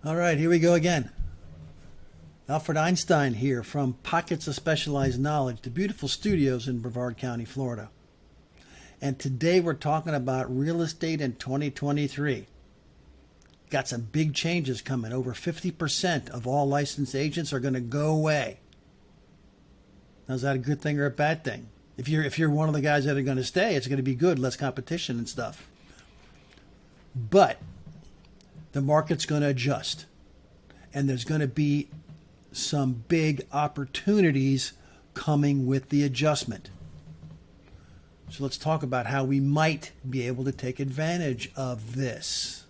All right, here we go again. Alfred Einstein here from Pockets of Specialized Knowledge, the beautiful studios in Brevard County, Florida. And today we're talking about real estate in 2023. Got some big changes coming. Over 50% of all licensed agents are going to go away. Now, is that a good thing or a bad thing? If you're one of the guys that are going to stay, it's going to be good, less competition and stuff. But the market's going to adjust, and there's going to be some big opportunities coming with the adjustment. So let's talk about how we might be able to take advantage of this.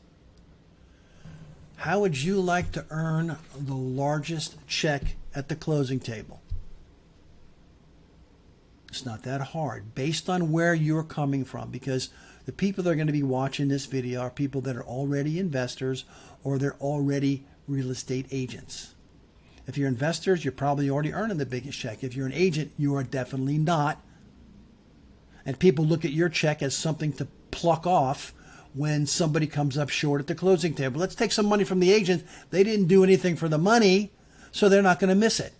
How would you like to earn the largest check at the closing table? It's not that hard based on where you're coming from, because the people that are going to be watching this video are people that are already investors or they're already real estate agents. If you're investors, you're probably already earning the biggest check. If you're an agent, you are definitely not. And people look at your check as something to pluck off when somebody comes up short at the closing table. Let's take some money from the agent. They didn't do anything for the money, so they're not going to miss it.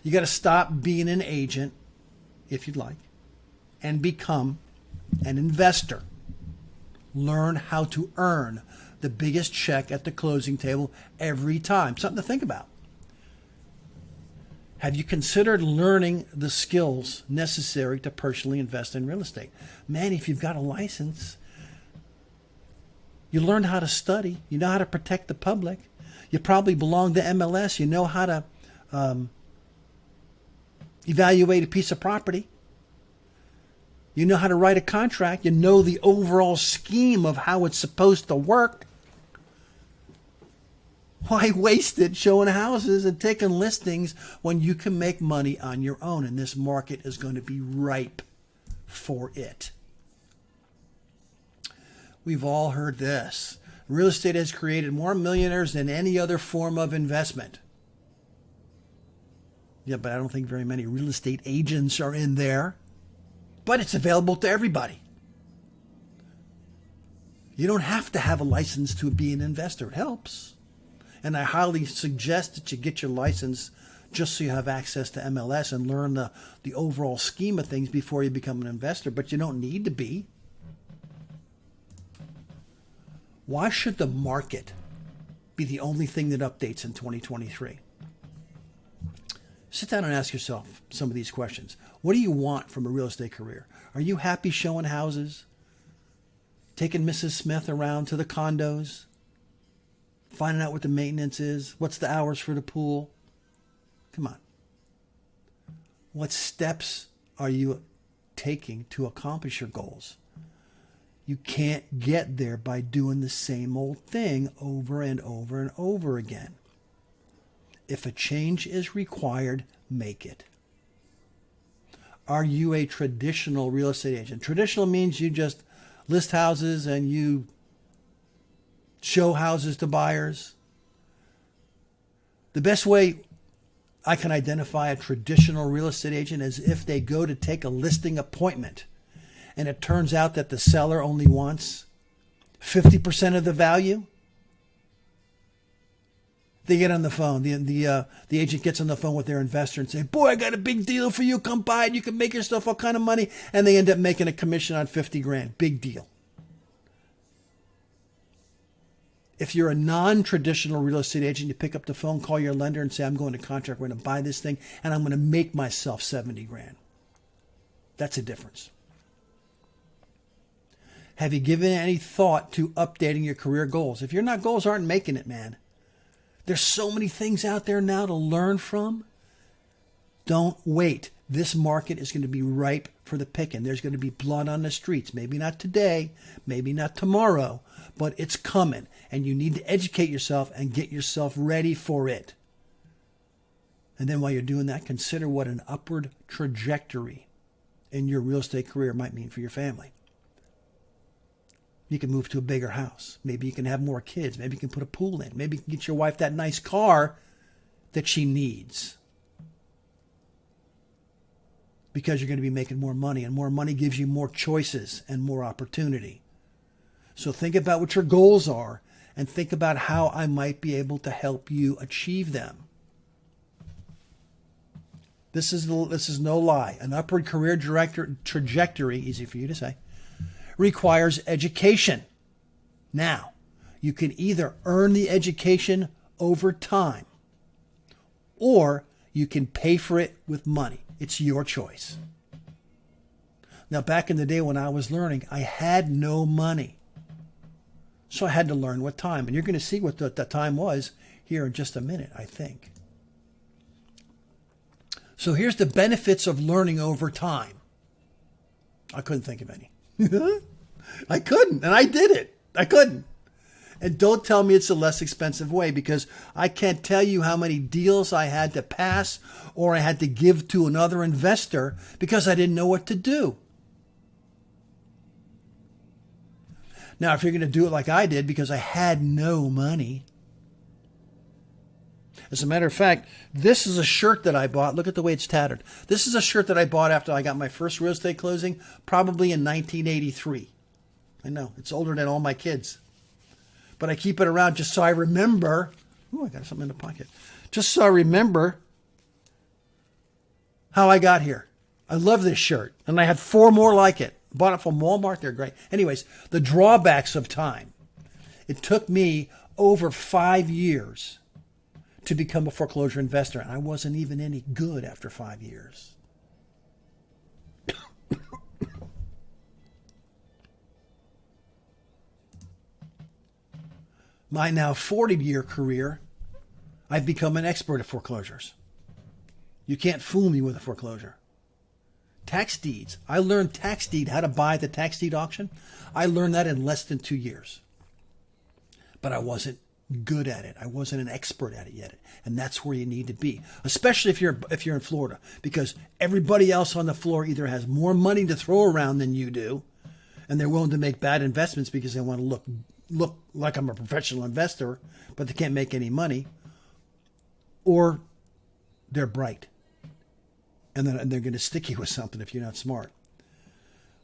You got to stop being an agent, if you'd like, and become an investor. Learn how to earn the biggest check at the closing table every time. Something to think about. Have you considered learning the skills necessary to personally invest in real estate? Man, if you've got a license, you learn how to study. You know how to protect the public. You probably belong to MLS. You know how to evaluate a piece of property. You know how to write a contract. You know the overall scheme of how it's supposed to work. Why waste it showing houses and taking listings when you can make money on your own? And this market is going to be ripe for it. We've all heard this. Real estate has created more millionaires than any other form of investment. Yeah, but I don't think very many real estate agents are in there. But it's available to everybody. You don't have to have a license to be an investor. It helps. And I highly suggest that you get your license just so you have access to MLS and learn the overall scheme of things before you become an investor. But you don't need to be. Why should the market be the only thing that updates in 2023? Sit down and ask yourself some of these questions. What do you want from a real estate career? Are you happy showing houses? Taking Mrs. Smith around to the condos? Finding out what the maintenance is? What's the hours for the pool? Come on. What steps are you taking to accomplish your goals? You can't get there by doing the same old thing over and over and over again. If a change is required, make it. Are you a traditional real estate agent? Traditional means you just list houses and you show houses to buyers. The best way I can identify a traditional real estate agent is if they go to take a listing appointment and it turns out that the seller only wants 50% of the value. They get on the phone. The agent gets on the phone with their investor and say, "Boy, I got a big deal for you. Come buy it. You can make yourself all kind of money." And they end up making a commission on 50 grand. Big deal. If you're a non-traditional real estate agent, you pick up the phone, call your lender and say, "I'm going to contract. We're going to buy this thing and I'm going to make myself 70 grand. That's a difference. Have you given any thought to updating your career goals? If your goals aren't making it, man, there's so many things out there now to learn from. Don't wait. This market is going to be ripe for the picking. There's going to be blood on the streets. Maybe not today, maybe not tomorrow, but it's coming. And you need to educate yourself and get yourself ready for it. And then while you're doing that, consider what an upward trajectory in your real estate career might mean for your family. You can move to a bigger house. Maybe you can have more kids. Maybe you can put a pool in. Maybe you can get your wife that nice car that she needs. Because you're going to be making more money, and more money gives you more choices and more opportunity. So think about what your goals are and think about how I might be able to help you achieve them. This is no lie. An upward career trajectory, easy for you to say, requires education. Now, you can either earn the education over time, or you can pay for it with money. It's your choice. Now, back in the day when I was learning, I had no money. So I had to learn with time. And you're going to see what the time was here in just a minute, I think. So here's the benefits of learning over time. I couldn't think of any. I couldn't, and I did it. I couldn't. And don't tell me it's a less expensive way, because I can't tell you how many deals I had to pass or I had to give to another investor because I didn't know what to do. Now, if you're going to do it like I did, because I had no money. As a matter of fact, this is a shirt that I bought. Look at the way it's tattered. This is a shirt that I bought after I got my first real estate closing, probably in 1983. I know, it's older than all my kids. But I keep it around just so I remember. Ooh, I got something in the pocket. Just so I remember how I got here. I love this shirt. And I had 4 more like it. Bought it from Walmart. They're great. Anyways, the drawbacks of time. It took me over 5 years to become a foreclosure investor. And I wasn't even any good after 5 years. My now 40-year career, I've become an expert at foreclosures. You can't fool me with a foreclosure. Tax deeds. I learned tax deed, how to buy the tax deed auction. I learned that in less than 2 years. But I wasn't good at it. I wasn't an expert at it yet. And that's where you need to be, especially if you're in Florida, because everybody else on the floor either has more money to throw around than you do, and they're willing to make bad investments because they want to look like I'm a professional investor, but they can't make any money, or they're bright. And then they're going to stick you with something if you're not smart.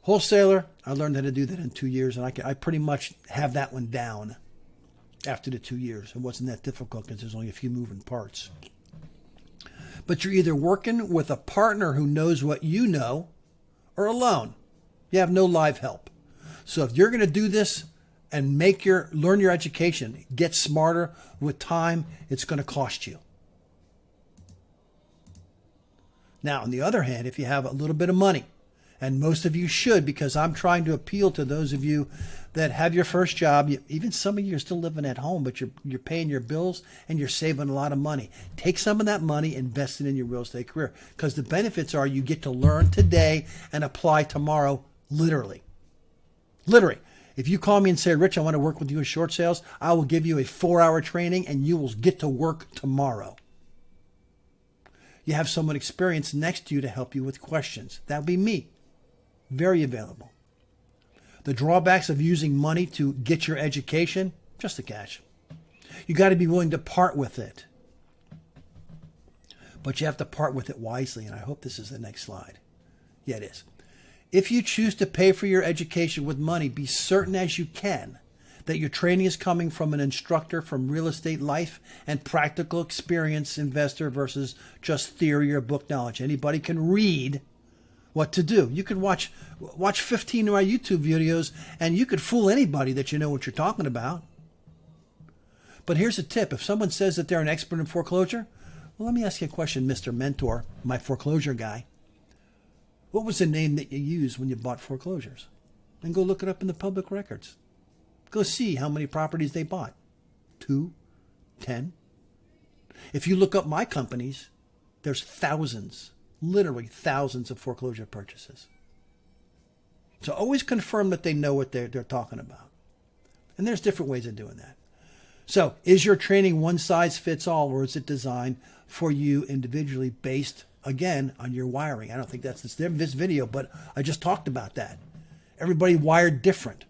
Wholesaler, I learned how to do that in 2 years, and I pretty much have that one down after the 2 years. It wasn't that difficult because there's only a few moving parts. But you're either working with a partner who knows what you know, or alone. You have no live help. So if you're going to do this and learn your education, get smarter with time, it's going to cost you. Now, on the other hand, if you have a little bit of money, and most of you should, because I'm trying to appeal to those of you that have your first job, even some of you are still living at home, but you're paying your bills and you're saving a lot of money. Take some of that money, invest it in your real estate career, because the benefits are you get to learn today and apply tomorrow, literally. Literally. If you call me and say, Rich, I want to work with you in short sales, I will give you a 4-hour training and you will get to work tomorrow. You have someone experienced next to you to help you with questions. That would be me. Very available. The drawbacks of using money to get your education, just the cash. You got to be willing to part with it. But you have to part with it wisely, and I hope this is the next slide. Yeah, it is. If you choose to pay for your education with money, be certain as you can that your training is coming from an instructor from real estate life and practical experience investor versus just theory or book knowledge. Anybody can read what to do. You could watch 15 of my YouTube videos and you could fool anybody that you know what you're talking about. But here's a tip. If someone says that they're an expert in foreclosure, well, let me ask you a question, Mr. Mentor, my foreclosure guy. What was the name that you used when you bought foreclosures? And go look it up in the public records. Go see how many properties they bought. 2, 10. If you look up my companies, there's thousands, literally thousands of foreclosure purchases. So always confirm that they know what they're talking about. And there's different ways of doing that. So is your training one size fits all, or is it designed for you individually based, again, on your wiring? I don't think that's this video, but I just talked about that. Everybody wired different.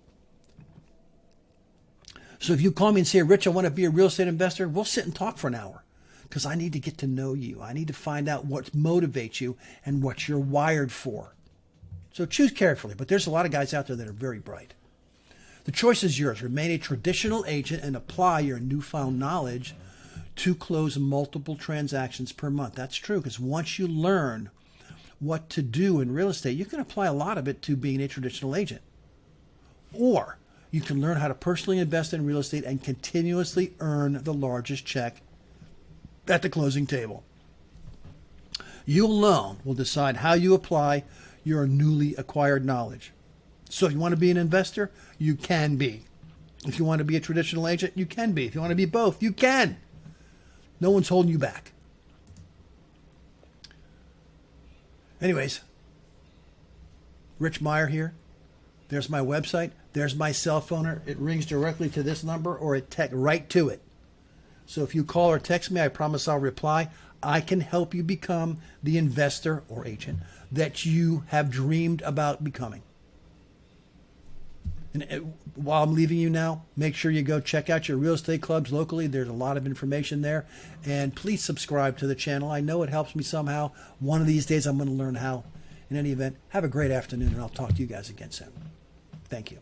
So if you call me and say, Rich, I want to be a real estate investor, we'll sit and talk for an hour because I need to get to know you. I need to find out what motivates you and what you're wired for. So choose carefully, but there's a lot of guys out there that are very bright. The choice is yours. Remain a traditional agent and apply your newfound knowledge to close multiple transactions per month. That's true, because once you learn what to do in real estate, you can apply a lot of it to being a traditional agent. Or you can learn how to personally invest in real estate and continuously earn the largest check at the closing table. You alone will decide how you apply your newly acquired knowledge. So if you want to be an investor, you can be. If you want to be a traditional agent, you can be. If you want to be both, you can. No one's holding you back. Anyways, Rich Meyer here. There's my website. There's my cell phone. It rings directly to this number, or it text right to it. So if you call or text me, I promise I'll reply. I can help you become the investor or agent that you have dreamed about becoming. And while I'm leaving you now, make sure you go check out your real estate clubs locally. There's a lot of information there. And please subscribe to the channel. I know it helps me somehow. One of these days I'm going to learn how. In any event, have a great afternoon, and I'll talk to you guys again soon. Thank you.